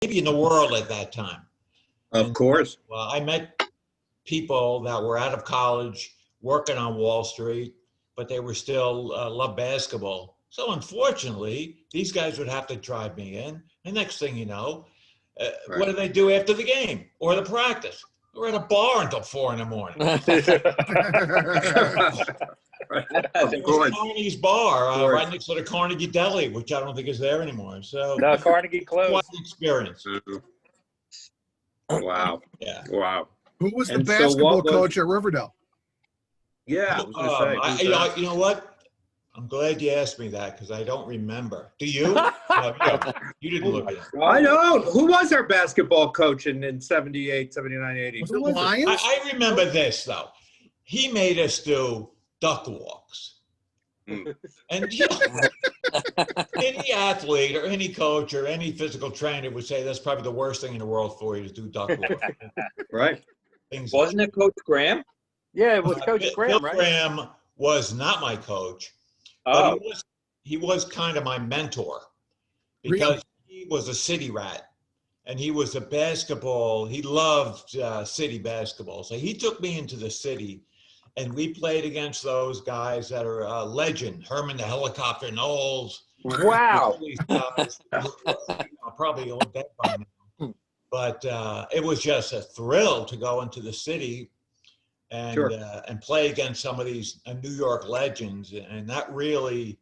maybe in the world at that time. Of course. Well, I met people that were out of college working on Wall Street, but they were still love basketball. So unfortunately, these guys would have to drive me in. And next thing you know, what do they do after the game or the practice? We're at a bar until 4 a.m. It was Carnegie's bar right next to the Carnegie Deli, which I don't think is there anymore. So no, Carnegie closed. Quite an experience. Wow. Yeah. Wow. Who was the basketball coach at Riverdale? Yeah, I was gonna say, you know what? I'm glad you asked me that because I don't remember. Do you? No, you didn't look at it. I don't. Who was our basketball coach in 78, 79, 80? Was it Lions? I remember this, though. He made us do duck walks. And you know, any athlete or any coach or any physical trainer would say that's probably the worst thing in the world for you to do duck walks. Right. Wasn't it Coach Graham? Yeah, it was Coach Graham, Bill right? Graham was not my coach. Oh. But he was kind of my mentor because he was a city rat and he was a basketball. He loved city basketball. So he took me into the city and we played against those guys that are legend. Herman the Helicopter Knowles. Wow. These guys, probably all dead by now. But it was just a thrill to go into the city and play against some of these New York legends, and that really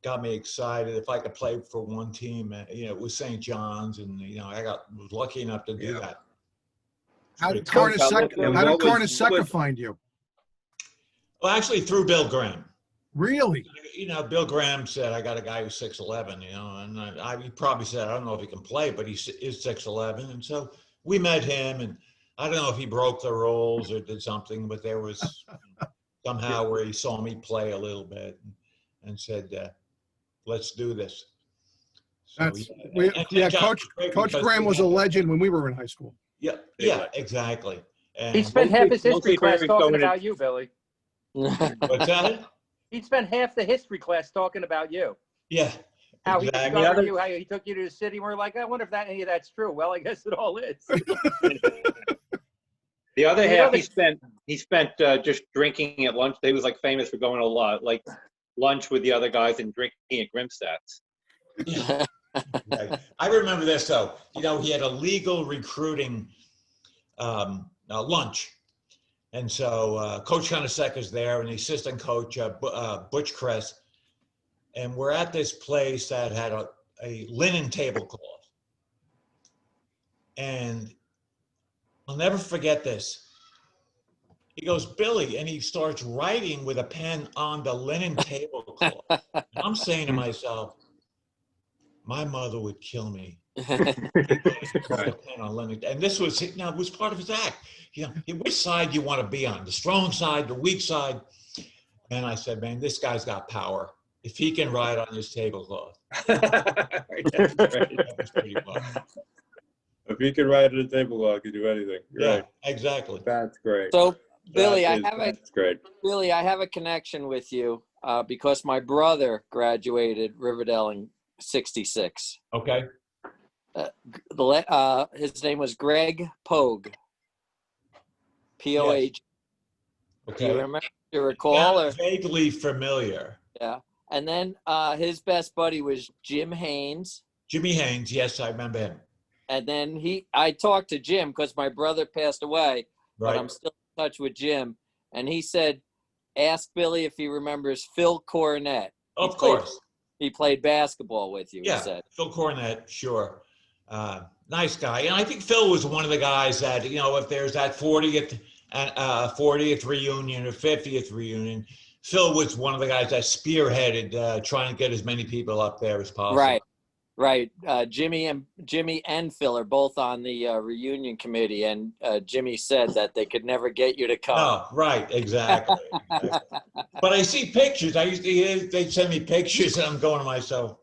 got me excited. If I could play for one team, it was St. John's, and I was lucky enough to do that. How did Carnesecca find you? Well, actually, through Bill Graham. Really? Bill Graham said, "I got a guy who's 6'11", and he probably said, I don't know if he can play, but he is 6'11", and so we met him and. I don't know if he broke the rules or did something, but there was somehow where he saw me play a little bit and said, let's do this. So, Coach Graham was a legend when we were in high school. Yeah, exactly. And he spent half his history class talking about you, Billy. What's that? He spent half the history class talking about you. Yeah. How he discovered you, how he took you to the city. We're like, I wonder if any of that's true. Well, I guess it all is. The other half he spent just drinking at lunch. He was like famous for going like lunch with the other guys and drinking at Grimstad's. Yeah. I remember this though. He had a legal recruiting lunch, and so Coach Carnesecca's there and the assistant coach Butch Kress, and we're at this place that had a linen tablecloth, and I'll never forget this. He goes, Billy, and he starts writing with a pen on the linen tablecloth. I'm saying to myself, my mother would kill me. And this was, it was part of his act. Which side you want to be on, the strong side, the weak side? And I said, man, this guy's got power. If he can write on this tablecloth. That was pretty fun. If you can write at a table, I can do anything. Yeah, exactly. That's great. So, Billy, I have a connection with you because my brother graduated Riverdale in '66. Okay. His name was Greg Pogue. P-O-H. Yes. Okay. Do you recall? Yeah, vaguely familiar. Yeah. And then his best buddy was Jim Haynes. Jimmy Haynes, yes, I remember him. And then I talked to Jim because my brother passed away, but I'm still in touch with Jim. And he said, ask Billy if he remembers Phil Cornett. Of course. He played basketball with you, yeah, he said. Phil Cornett, sure. Nice guy. And I think Phil was one of the guys that, if there's that 40th reunion or 50th reunion, Phil was one of the guys that spearheaded trying to get as many people up there as possible. Right. Jimmy and Phil are both on the reunion committee, and Jimmy said that they could never get you to come. Oh, right, exactly. But I see pictures. They'd send me pictures, and I'm going to myself,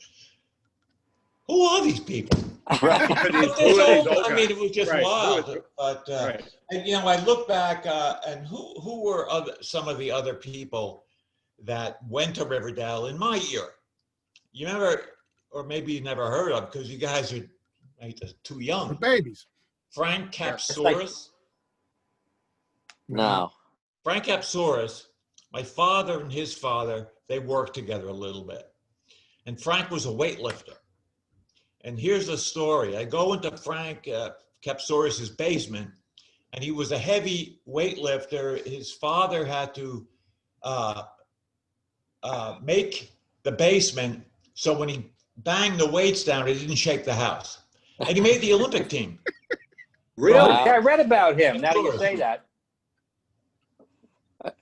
who are these people? Right. It was just wild. But I look back, and who were some of the other people that went to Riverdale in my year? You remember? Or maybe you never heard of, because you guys are, Too For young. babies. Frank Capsaurus. No. Frank Capsaurus, my father and his father, they worked together a little bit. And Frank was a weightlifter. And here's the story. I go into Frank Capsaurus's basement, and he was a heavy weightlifter. His father had to make the basement so when he banged the weights down, it didn't shake the house. And he made the Olympic team. Really? Wow. Yeah, I read about him. Now that you say that.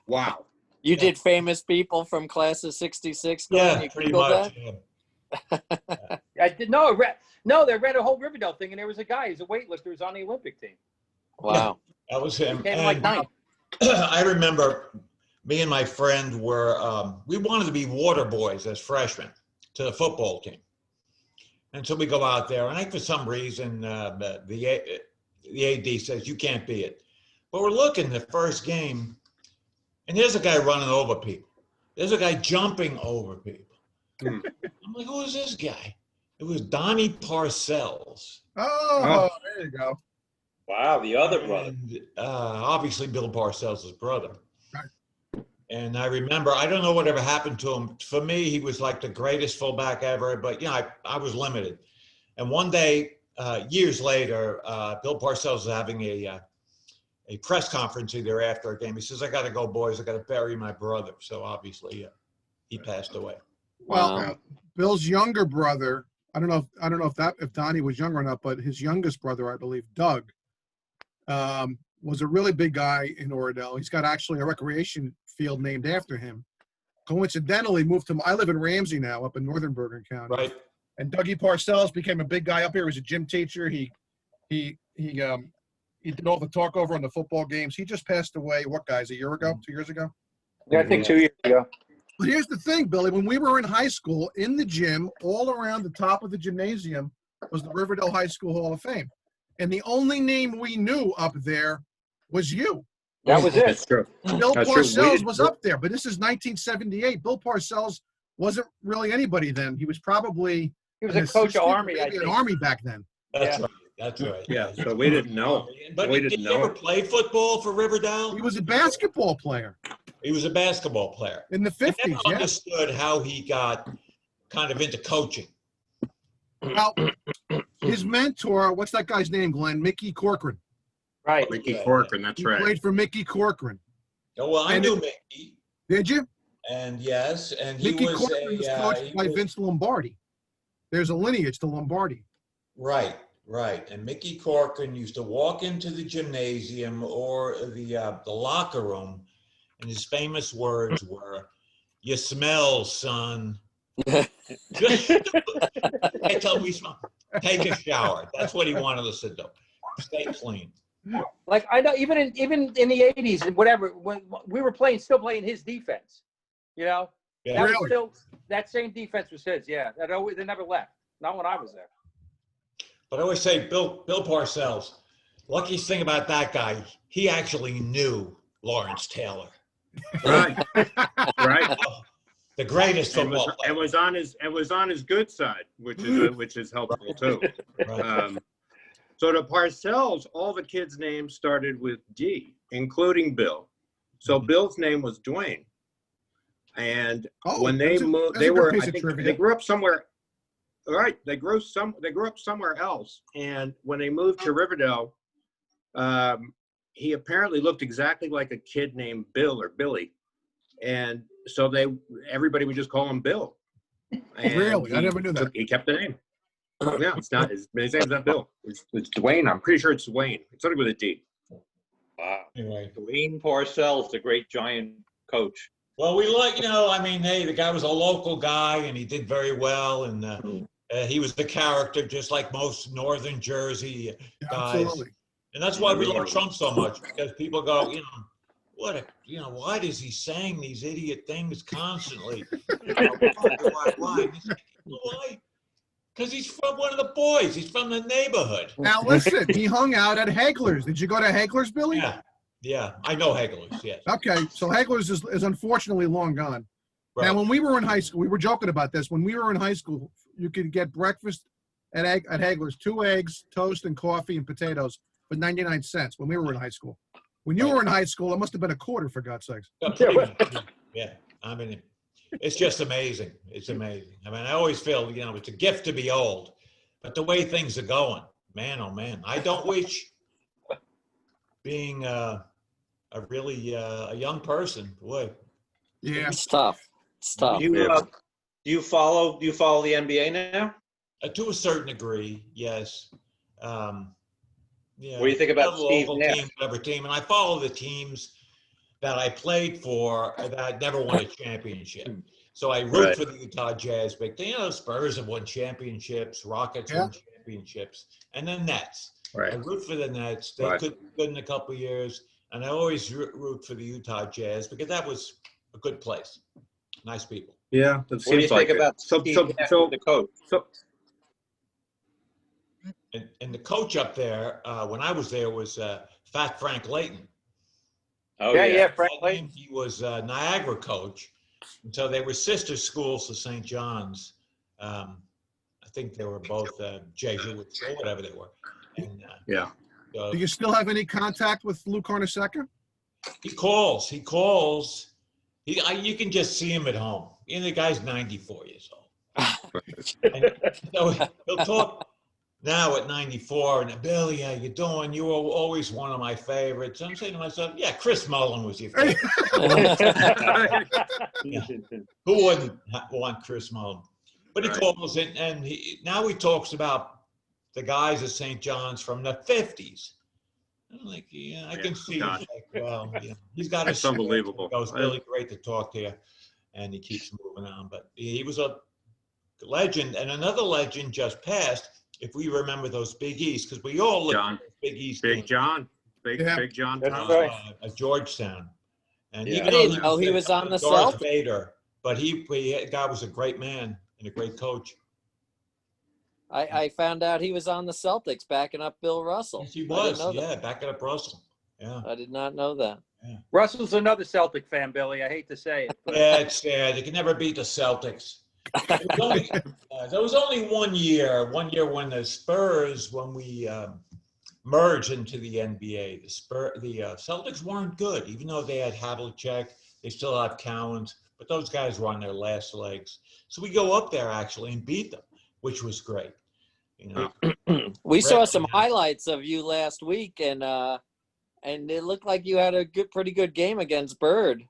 Wow. You did famous people from class of '66. Yeah, pretty much. Yeah. I did no. They read a whole Riverdale thing, and there was a guy. He's a weightlifter. Who's on the Olympic team. Wow. That was him. He came like And ninth. I remember me and my friend were, we wanted to be water boys as freshmen to the football team. And so we go out there, and for some reason, the AD says, you can't be it. But we're looking the first game, and there's a guy running over people. There's a guy jumping over people. I'm like, who is this guy? It was Donnie Parcells. Oh, there you go. Wow, the other brother. And, obviously, Bill Parcells' brother. Right. And I remember, I don't know whatever happened to him. For me, he was like the greatest fullback ever, but I was limited. And one day, years later, Bill Parcells was having a press conference either after a game. He says, I got to go, boys. I got to bury my brother. So obviously, he passed away. Well, Wow. Bill's younger brother, I don't know if Donnie was younger or not, but his youngest brother, I believe, Doug, was a really big guy in Oradell. He's got actually a recreation field named after him. Coincidentally, moved to, I live in Ramsey now, up in Northern Bergen County. Right. And Dougie Parcells became a big guy up here. He was a gym teacher. He did all the talk over on the football games. He just passed away, what, guys, a year ago, 2 years ago? Yeah, I think 2 years ago. But here's the thing, Billy. When we were in high school, in the gym, all around the top of the gymnasium was the Riverdale High School Hall of Fame. And the only name we knew up there was you. That was it. That's true. Bill That's true. Parcells was up there, but this is 1978. Bill Parcells wasn't really anybody then. He was probably He was a coach of Army, I maybe an think. Army back then. That's Yeah. right. That's right. Yeah, so we didn't know. But We did didn't he know ever it. play football for Riverdale? He was a basketball player He was a basketball player. in the I 50s. never Yeah. understood how he got kind of into coaching. Well, his mentor, what's that guy's name, Glenn? Mickey Corcoran. Right. Mickey Corcoran, that's He right. played for Mickey Corcoran. Oh, well, I And knew Mickey, Did you? and yes, and he Mickey was Corcoran was coached by Vince Lombardi. There's a lineage to Lombardi. Right, right. And Mickey Corcoran used to walk into the gymnasium or the locker room, and his famous words were, "You smell, son." I tell him we smell. Take a shower. That's what he wanted us to do. Stay clean. Like I know, even in the '80s and whatever, when we were still playing his defense, you know, Yeah. that was Really? still that same defense was his. Yeah, they never left. Not when I was there. But I always say Bill Parcells, luckiest thing about that guy, he actually knew Lawrence Taylor. Right, right. The greatest It football was player. it was on his good side, which is helpful too. Right. So the Parcells, all the kids' names started with D, including Bill. So Bill's name was Dwayne. And Oh, when they that's a- moved, that's they a good were, piece I of think trivia. they grew up somewhere. Right, they grew up somewhere else. And when they moved to Riverdale, he apparently looked exactly like a kid named Bill or Billy. And so everybody would just call him Bill. And Really? I never knew that. He kept the name. Yeah, it's not his name's not Bill. It's Dwayne. I'm pretty sure it's Dwayne. It's something with a D. Wow. Anyway. Dwayne Parcells, the great giant coach. Well, we hey, the guy was a local guy and he did very well. And he was the character, just like most Northern Jersey guys. Absolutely. And that's why we love Trump so much, because people go, why is he saying these idiot things constantly? Why? Why? Because he's from one of the boys. He's from the neighborhood. Now listen, he hung out at Hagler's. Did you go to Hagler's, Billy? Yeah. I know Hagler's, yes. Okay, so Hagler's is unfortunately long gone. Right. Now, when we were in high school, we were joking about this. When we were in high school, you could get breakfast at Hagler's, 2 eggs, toast, and coffee and potatoes for 99 cents when we were in high school. When you were in high school, it must have been a quarter, for God's sakes. Yeah, I mean, it's just amazing. It's amazing. I mean, I always feel, it's a gift to be old, but the way things are going, man, oh man, I don't wish being a really a young person. Boy, Yeah. It's tough. It's tough. Do you follow the NBA now? To a certain degree, yes. What do you think about Steve local Nash? team, whatever team, and I follow the teams that I played for that never won a championship. So I root for the Utah Jazz, but Spurs have won championships, Rockets won championships, and then Nets. Right. I root for the Nets. They could be good in a couple of years, and I always root for the Utah Jazz because that was a good place, nice people. Yeah, that What do you seems like think it. about Steve Nash, the coach? And the coach up there, when I was there, was Fat Frank Layton. Oh, Yeah, Frank Layton. He was Niagara coach. And so they were sister schools to St. John's. I think they were both Jesuits or whatever they were. And, Do you still have any contact with Lou Carnesecca? He calls. You can just see him at home. The guy's 94 years old. And so he'll talk now at 94, and Billy, how you doing? You were always one of my favorites. I'm saying to myself, yeah, Chris Mullin was your favorite. Yeah. Who wouldn't want Chris Mullin? But he calls it, and now he talks about the guys at St. John's from the 50s. I'm like, yeah, I can see. Like, well, he's got That's unbelievable. It was really great to talk to you, and he keeps moving on. But he was a legend, and another legend just passed. If we remember those Big East, because we all look at Big East. Big John. Big John. That's Thomas. right. At Georgetown. And Yeah. even I didn't know he was on the Darth Celtics. Vader, but guy was a great man and a great coach. I found out he was on the Celtics backing up Bill Russell. Yes, he I was. didn't know Yeah, backing up Russell. Yeah. I did not know that. Russell's another Celtic fan, Billy. I hate to say it. But Yeah, it's sad. They can never beat the Celtics. There was only 1 year when the Spurs, when we merged into the NBA, the Celtics weren't good, even though they had Havlicek, they still have Cowens, but those guys were on their last legs. So we go up there actually and beat them, which was great. We saw some highlights of you last week, and it looked like you had a pretty good game against Bird.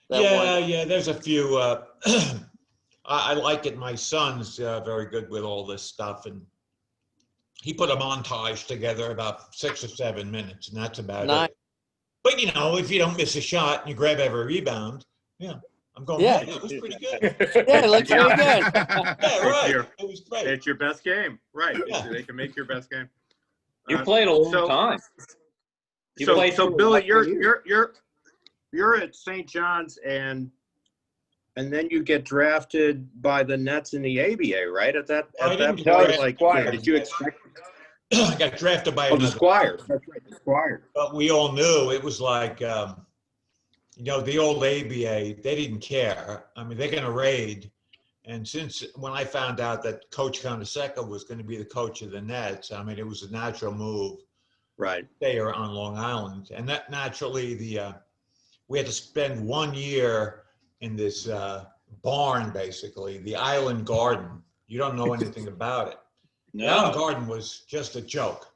Yeah. There's a few. I like it. My son's very good with all this stuff, and he put a montage together about 6 or 7 minutes, and that's about it. But if you don't miss a shot and you grab every rebound, I'm going. Yeah, it was pretty good. Yeah, it looked pretty good. Yeah, right. It was great. It's your best game, right? Yeah. They can make your best game. You played a long time. So Billy, you're at St. John's, and then you get drafted by the Nets in the ABA, right? At that point, did you expect? I got drafted by the Squire. That's right, the Squire. But we all knew it was like, the old ABA. They didn't care. I mean, they're going to raid. And when I found out that Coach Carnesecca was going to be the coach of the Nets, I mean, it was a natural move. Right. They are on Long Island, and that naturally we had to spend 1 year in this barn, basically, the Island Garden. You don't know anything about it. No. The Island Garden was just a joke.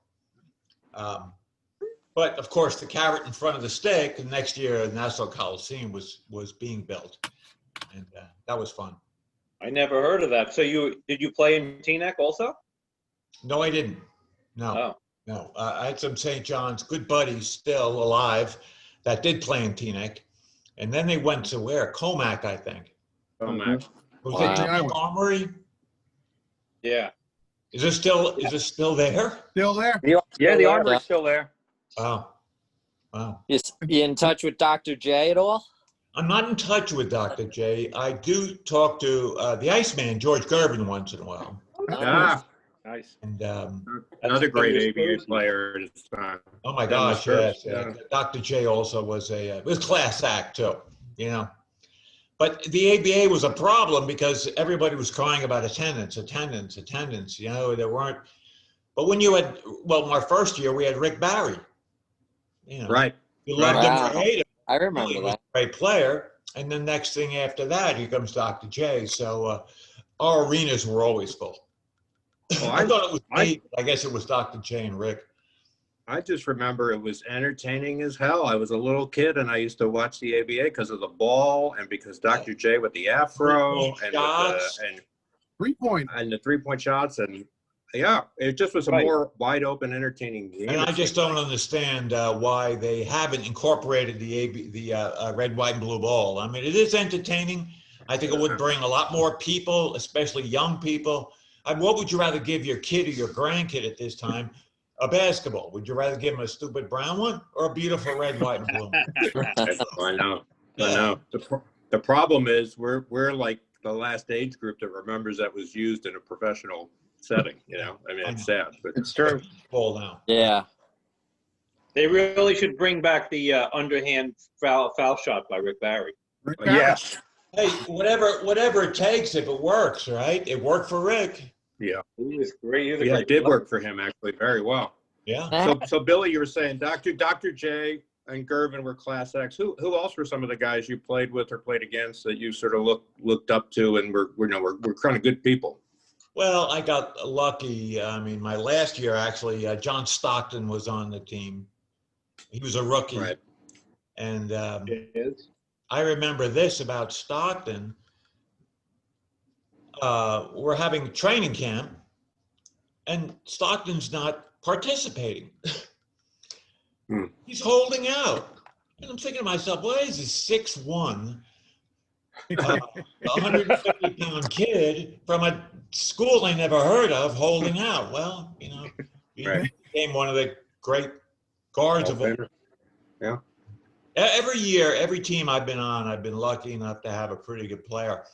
But of course, the carrot in front of the stick, and next year, the Nassau Coliseum was being built, and that was fun. I never heard of that. So did you play in Teaneck also? No, I didn't. No. I had some St. John's good buddies still alive that did play in Teaneck. And then they went to where? Comac, I think. Comac. Was Wow. it Teaneck Armory? Yeah. Is it still there? Still there? the Armory's still there. Wow. You in touch with Dr. J at all? I'm not in touch with Dr. J. I do talk to the Iceman, George Gervin, once in a while. Nice. And Another great ABA player at his time. oh my gosh, yes. Yeah. Dr. J also was was class act too, But But the ABA was a problem because everybody was crying about attendance. You know, there weren't. But when you had, well, in our first year, we had Rick Barry. You know, Right. you loved him or Wow. hated him. I He remember was that. a great player. And then next thing after that, here comes Dr. J. So our arenas were always full. Well, I thought it was I- me. I guess it was Dr. J and Rick. I just remember it was entertaining as hell. I was a little kid and I used to watch the ABA because of the ball and because Dr. J with the afro and Shots. and 3-point. the 3-point shots, and yeah, it just was a Right. more wide open, entertaining game. And I just don't understand why they haven't incorporated the red, white, and blue ball. I mean, it is entertaining. I think it would bring a lot more people, especially young people. What would you rather give your kid or your grandkid at this time? A basketball. Would you rather give them a stupid brown one or a beautiful red, white, and blue? I know. I know. The problem is we're like the last age group that remembers that was used in a professional setting. You know, I mean, it's sad, but It's true. Ball now. Yeah. They really should bring back the underhand foul shot by Rick Barry. Rick But Barry. yes, Hey, whatever it takes, if it works, right? It worked for Rick. yeah, He was great. He was a yeah, great it did player. work for him actually very well. Yeah. So Billy, you were saying Dr. J and Gervin were class acts. Who else were some of the guys you played with or played against that you sort of looked up to and were kind of good people? Well, I got lucky. I mean, my last year, actually, John Stockton was on the team. He was a rookie. Right. And Yes. I remember this about Stockton. We're having training camp, and Stockton's not participating. He's holding out. And I'm thinking to myself, why is this 6'1", 150-pound kid from a school I never heard of holding out? Well, you know, he Right. became one of the great guards of all. Yeah. Every year, every team I've been on, I've been lucky enough to have a pretty good player.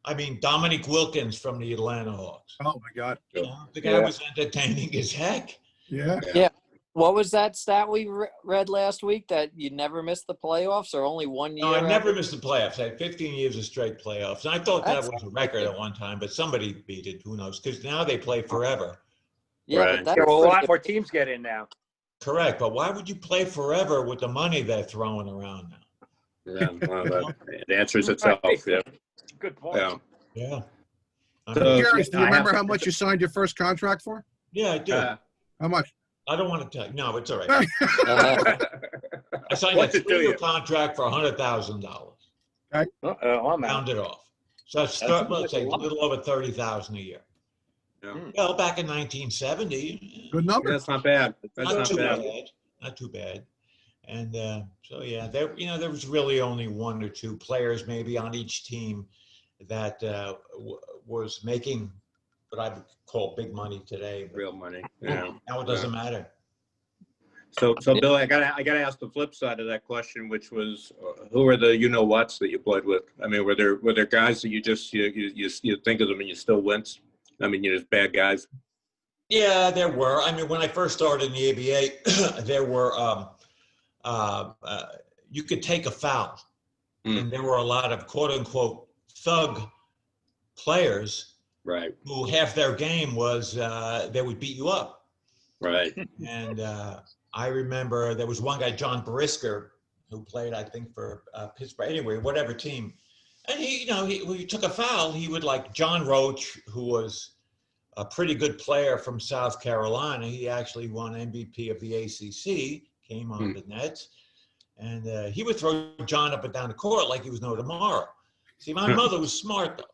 I mean, Dominique Wilkins from the Atlanta Hawks. Oh my God. You know, the guy Yeah. was entertaining as heck. Yeah. What was that stat we read last week, that you never missed the playoffs, or only one year? No, I never after? missed the playoffs. I had 15 years of straight playoffs. And I thought that That's was a record at one time, but somebody beat it. Who knows? Because now they play forever. Yeah, Right. but that's Yeah, well, a pretty lot good. more teams get in now. Correct. But why would you play forever with the money they're throwing around now? Yeah, well, it answers itself. Yeah. Good point. Yeah. Yeah. I So- mean, Curious, do you I have- remember how much you signed your first contract for? yeah, I do. How much? I don't want to tell you. No, it's all right. I signed a What's it do 3-year you? contract for $100,000. I'm out. Round it off. So let's say a little over $30,000 a year. Yeah. Well, back in 1970, Good number. That's not bad. That's not not too bad. bad. Not too bad. And so yeah, there was really only one or two players maybe on each team that was making what I would call big money today. But Real money. Yeah. now it doesn't matter. So Billy, I gotta ask the flip side of that question, which was, who are the whats that you played with? I mean, were there guys that you just you think of them and you still wince? I mean, you're just bad guys. Yeah, there were. I mean, when I first started in the ABA, there were you could take a foul, and there were a lot of quote unquote thug players Right. who half their game was they would beat you up. Right. And I remember there was one guy, John Brisker, who played, I think, for Pittsburgh. Anyway, whatever team. And when he took a foul, he would, like John Roach, who was a pretty good player from South Carolina. He actually won MVP of the ACC, came on the Nets. And he would throw John up and down the court like he was no tomorrow. See, my mother was smart, though.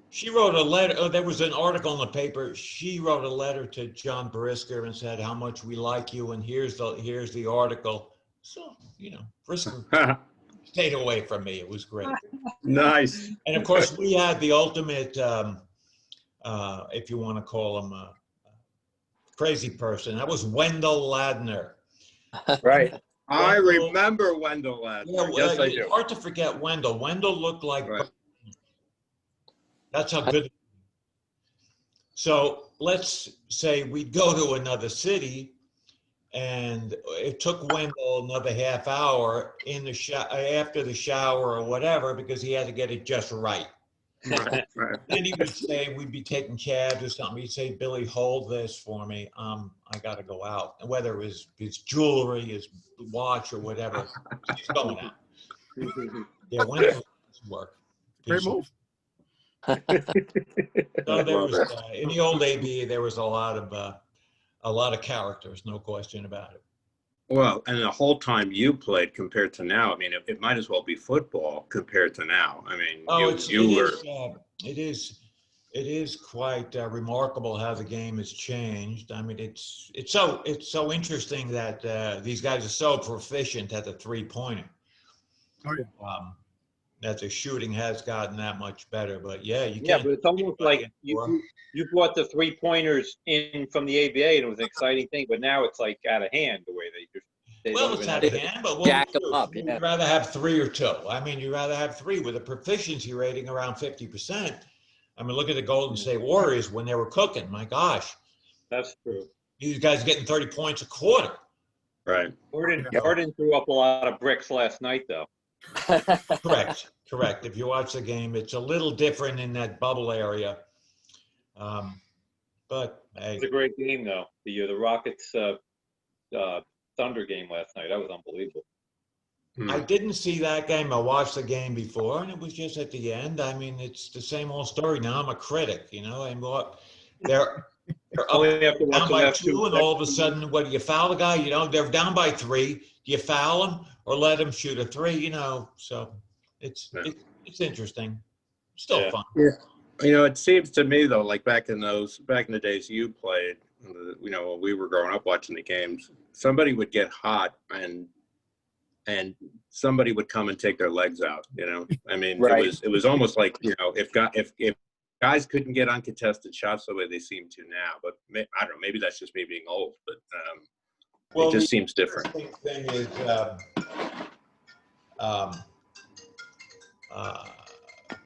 She wrote a letter. There was an article in the paper. She wrote a letter to John Brisker and said how much we like you, and here's the article. So Brisker stayed away from me. It was great. Nice. And of course, we had the ultimate, if you want to call him a crazy person. That was Wendell Ladner. Right. I remember Wendell Ladner. Yeah, Yes, I it's do. hard to forget Wendell. Wendell looked like. Right. That's how good. So let's say we'd go to another city, and it took Wendell another half hour in the after the shower or whatever, because he had to get it just right. Right. Then he would say, we'd be taking cabs or something. He'd say, Billy, hold this for me. I got to go out. And whether it was his jewelry, his watch, or whatever, he's going out. Yeah, Wendell work. Great move. So there was in the old ABA, there was a lot of characters, no question about it. Well, and the whole time you played compared to now, I mean, it might as well be football compared to now. I mean, it is quite remarkable how the game has changed. I mean, it's so interesting that these guys are so proficient at the 3-pointer. Oh yeah. That the shooting has gotten that much better, but yeah, you Yeah, can't. but it's almost like you brought the 3-pointers in from the ABA, and it was an exciting thing. But now it's like out of hand the way they Well, don't it's even out have of it. hand, but Jack 'em up, yeah. you'd rather have 3 or 2. I mean, you'd rather have 3 with a proficiency rating around 50%. I mean, look at the Golden State Warriors when they were cooking. My gosh, That's true. these guys getting 30 points a quarter. right. Harden threw up a lot of bricks last night, though. Correct. If you watch the game, it's a little different in that bubble area. But hey, It was a great game, though. The Rockets Thunder game last night. That was unbelievable. I didn't see that game. I watched the game before, and it was just at the end. I mean, it's the same old story. Now I'm a critic, you know. And they're Only have to watch down the by last 2, and all of a sudden, what do you foul the guy? You know, they're down by 3. Do you foul him or let him shoot a 3? You know, so it's interesting. Still fun. Yeah. You know, it seems to me though, like back in the days you played, you know, when we were growing up watching the games, somebody would get hot and somebody would come and take their legs out. You know, I mean, Right. it was almost like, you know, if guys couldn't get uncontested shots the way they seem to now, but I don't know, maybe that's just me being old, but it just seems different. The thing is,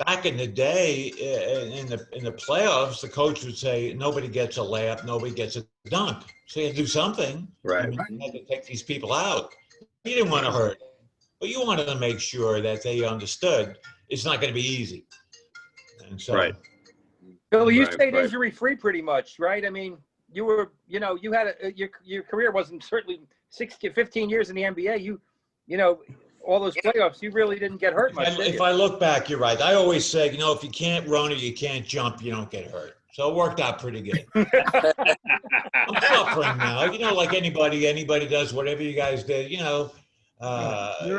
back in the day, in the playoffs, the coach would say, nobody gets a layup, nobody gets a dunk. So you had to do something. Right. I mean, you had to take these people out. You didn't want to hurt them, but you wanted to make sure that they understood it's not going to be easy. And so, Right. Billy, you Right, stayed right. injury free pretty much, right? I mean, you were, you know, you had your career wasn't certainly 15 years in the NBA. You know, all those playoffs, you really didn't get hurt much. if I look back, you're right. I always say, you know, if you can't run or you can't jump, you don't get hurt. So it worked out pretty good. I'm suffering now. You know, like anybody does whatever you guys did, you know.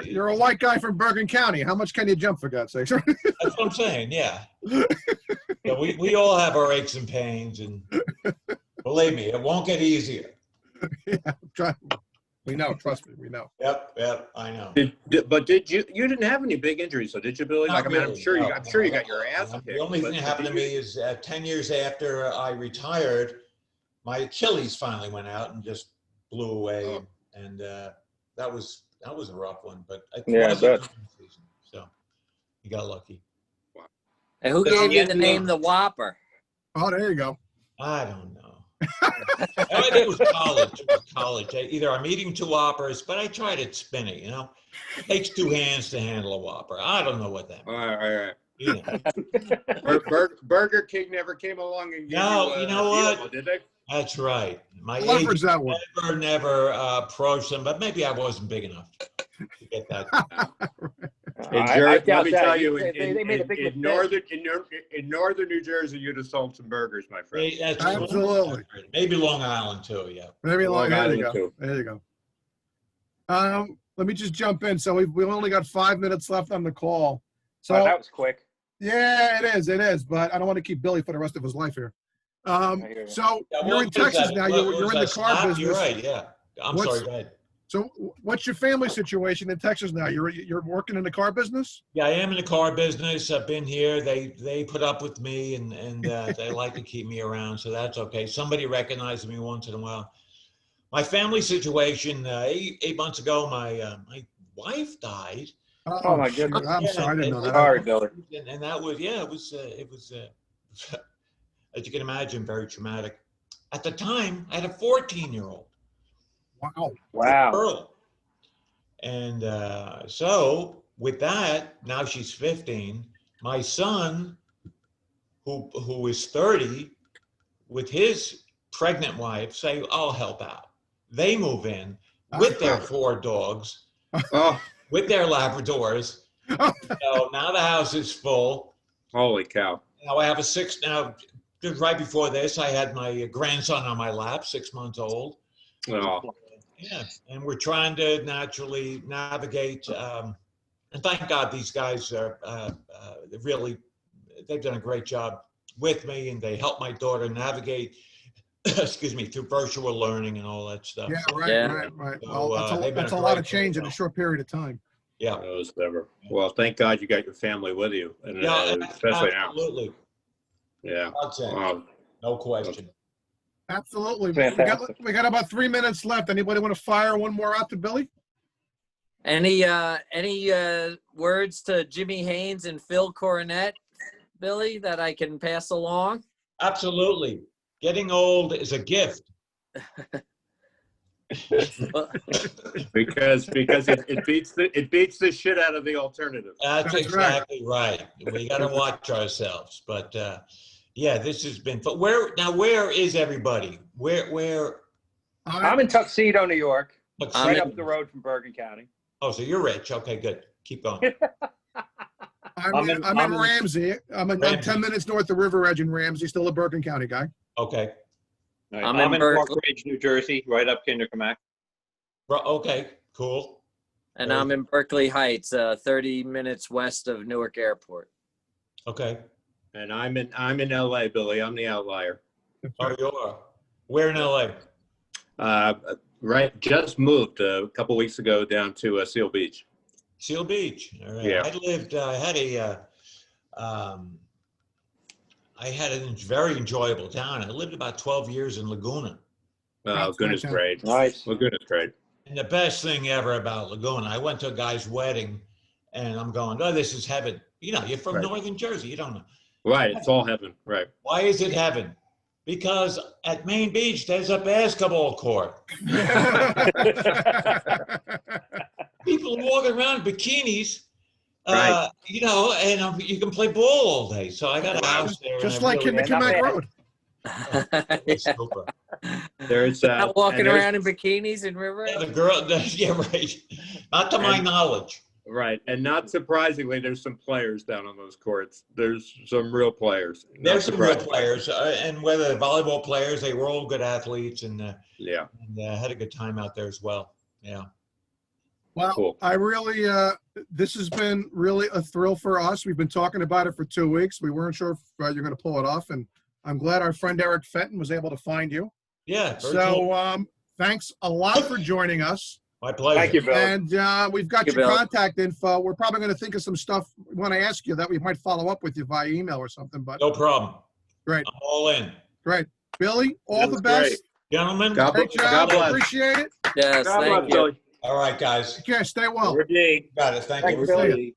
You're a white guy from Bergen County. How much can you jump, for God's sake? That's what I'm saying, yeah. So we all have our aches and pains, and believe me, it won't get easier. Yeah, we know. Trust me, we know. Yep, I know. But did you didn't have any big injuries, so did you, Billy? Not Like, I mean, really, I'm sure you no. got your ass kicked. The only thing that happened to me is 10 years after I retired, my Achilles finally went out and just blew away, and that was a rough one. But it wasn't during the season, so you got lucky. And who gave you the name the Whopper? Oh, there you go. I don't know. It was college. It was college. Either I'm eating 2 Whoppers, but I tried it spinning, you know. It takes 2 hands to handle a Whopper. I don't know what that means. All right. You know. Burger King never came along and gave No, you know what? Deal, did they? That's right. My Leverage agent that one. never approached them, but maybe I wasn't big enough to get that. I doubt let me that. tell you, They made a big in northern New Jersey, you'd have sold some burgers, my friend. That's Absolutely. Maybe Long Island too. Yeah. Maybe Long there you Island, go. too. There you go. Let me just jump in. So we've only got 5 minutes left on the call. So Wow, that was quick. yeah, it is. But I don't want to keep Billy for the rest of his life here. hear you. So Yeah, you're in Texas now. You're in the car business. You're right. Yeah. I'm sorry. Go ahead. So what's your family situation in Texas now? You're working in the car business? Yeah, I am in the car business. I've been here. They put up with me, and they like to keep me around, so that's okay. Somebody recognizes me once in a while. My family situation: 8 months ago, my wife died. Oh, my goodness. I'm sorry, I didn't know that. Sorry, Billy. And that was it was as you can imagine, very traumatic. At the time, I had a 14-year-old. Wow. Wow. Girl. And so with that, now she's 15. My son, who is 30, with his pregnant wife, say, I'll help out. They move in with their 4 dogs, Oh, with their Labradors. So now the house is full. holy cow. Now I have just right before this, I had my grandson on my lap, 6 months old. Oh, Yeah, and we're trying to naturally navigate. And thank God these guys are they've done a great job with me, and they help my daughter navigate, excuse me, through virtual learning and all that stuff. Yeah, So, right, Yeah. right. So, Well, they've been that's a a lot great of change in a help. short period of time. Yeah. those ever. Well, thank God you got your family with you, and Yeah, especially now. absolutely. Yeah. I'd say, Wow. no question. Absolutely. Fantastic. We got about 3 minutes left. Anybody want to fire one more out to Billy? Any words to Jimmy Haynes and Phil Coronet, Billy, that I can pass along? Absolutely. Getting old is a gift. Because it beats the shit out of the alternative. That's That's exactly right. We got to watch ourselves. But yeah, this has been. But where is everybody? Where? I'm in Tuxedo, New York, I'm right in- up the road from Bergen County. Oh, so you're rich. Okay, good. Keep going. I'm in Ramsey. I'm Ramsey. 10 minutes north of River Edge in Ramsey, still a Bergen County guy. Okay. All right, I'm I'm in in Park Berkeley. Ridge, New Jersey, right up Kindercamack. Okay, cool. And I'm in Berkeley Heights, 30 minutes west of Newark Airport. Okay. And I'm in LA, Billy. I'm the outlier. Oh, you are. Where in LA? Right, just moved a couple weeks ago down to Seal Beach. Seal Beach. All right. Yeah. I had a very enjoyable town. I lived about 12 years in Laguna. Oh, That's goodness fantastic. great. Nice. Well, goodness great. And the best thing ever about Laguna, I went to a guy's wedding, and I'm going, oh, this is heaven. You know, you're from Right. Northern Jersey. You don't know. Right, it's all heaven. Right. Why is it heaven? Because at Main Beach, there's a basketball court. People are walking around in bikinis, Right. you know, and you can play ball all day. So I got a house there. Just and I like really- Kindercamack Road. It's super. There's Not walking and there's- around in bikinis in River. Yeah, the girl, yeah, right. Not to my And- knowledge. Right, and not surprisingly, there's some players down on those courts. There's some real players. Not There's some real surprisingly. players, and whether they're volleyball players, they were all good athletes, and Yeah. had a good time out there as well. Yeah. Well, Cool. I really, this has been really a thrill for us. We've been talking about it for 2 weeks. We weren't sure if you're going to pull it off, and I'm glad our friend Eric Fenton was able to find you. Yeah. very So, cool. thanks a lot for joining us. My pleasure. Thank you, Bill. And we've got Thank you, your Bill. contact info. We're probably going to think of some stuff we want to ask you that we might follow up with you via email or something. But No problem. Great. I'm all in. great. Billy, all That's the best. great. Gentlemen, God Great bless. job. God bless. Appreciate it. Yes, God thank bless, you. Billy. all right, guys. Take care. Stay well. Every day. Got it. Thank Thank you. you, Billy.